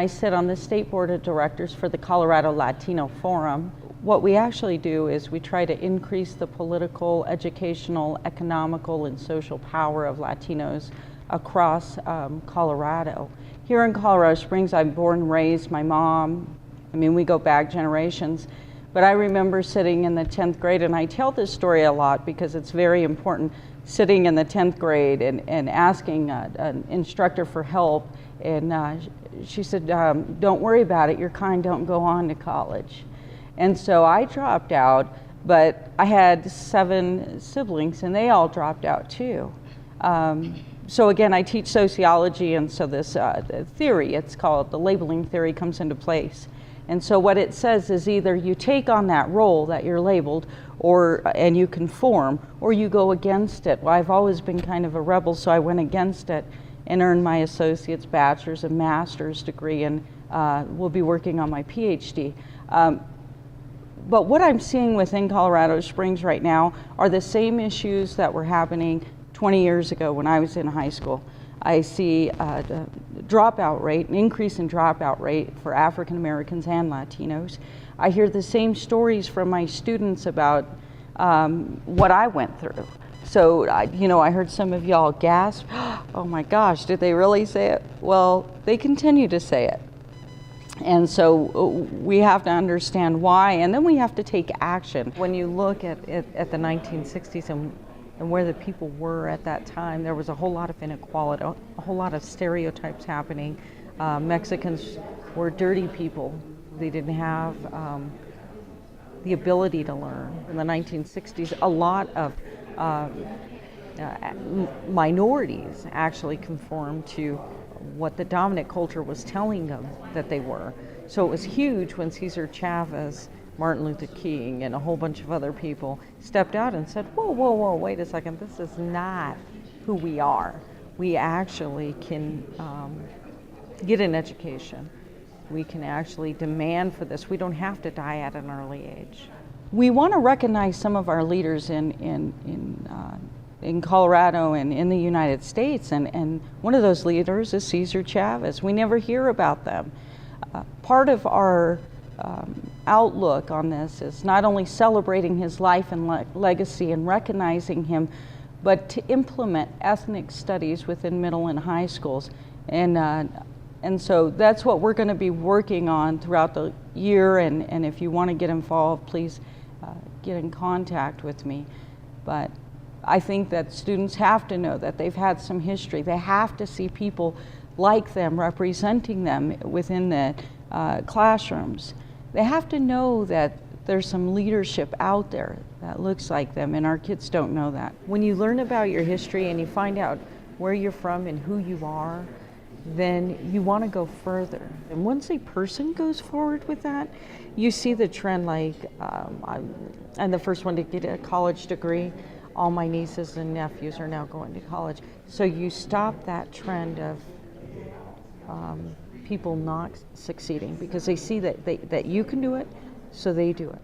I sit on the state board of directors for the Colorado Latino Forum. What we actually do is we try to increase the political, educational, economical, and social power of Latinos across Colorado. Here in Colorado Springs, I'm born and raised. My mom, we go back generations. But I remember sitting in the 10th grade, and I tell this story a lot because it's very important, sitting in the 10th grade and asking an instructor for help. And she said, don't worry about it, your kind don't go on to college. And so I dropped out, but I had 7 siblings and they all dropped out too. So again, I teach sociology, and so this theory, it's called the labeling theory, comes into place. And so what it says is either you take on that role that you're labeled and you conform, or you go against it. Well, I've always been kind of a rebel, so I went against it and earned my associate's, bachelor's, and master's degree, and will be working on my PhD. But what I'm seeing within Colorado Springs right now are the same issues that were happening 20 years ago when I was in high school. I see the dropout rate, an increase in dropout rate for African Americans and Latinos. I hear the same stories from my students about what I went through. So, I heard some of y'all gasp, oh my gosh, did they really say it? Well, they continue to say it. And so we have to understand why, and then we have to take action. When you look at the 1960s and where the people were at that time, there was a whole lot of inequality, a whole lot of stereotypes happening. Mexicans were dirty people. They didn't have the ability to learn. In the 1960s, a lot of minorities actually conformed to what the dominant culture was telling them that they were. So it was huge when Cesar Chavez, Martin Luther King, and a whole bunch of other people stepped out and said, whoa, wait a second, this is not who we are. We actually can get an education. We can actually demand for this. We don't have to die at an early age. We want to recognize some of our leaders in Colorado and in the United States, and one of those leaders is Cesar Chavez. We never hear about them. Part of our outlook on this is not only celebrating his life and legacy and recognizing him, but to implement ethnic studies within middle and high schools. And so that's what we're going to be working on throughout the year, and if you want to get involved, please get in contact with me. But I think that students have to know that they've had some history. They have to see people like them representing them within the classrooms. They have to know that there's some leadership out there that looks like them, and our kids don't know that. When you learn about your history and you find out where you're from and who you are, then you want to go further. And once a person goes forward with that, you see the trend, like I'm the first one to get a college degree. All my nieces and nephews are now going to college. So you stop that trend of people not succeeding because they see that you can do it, so they do it.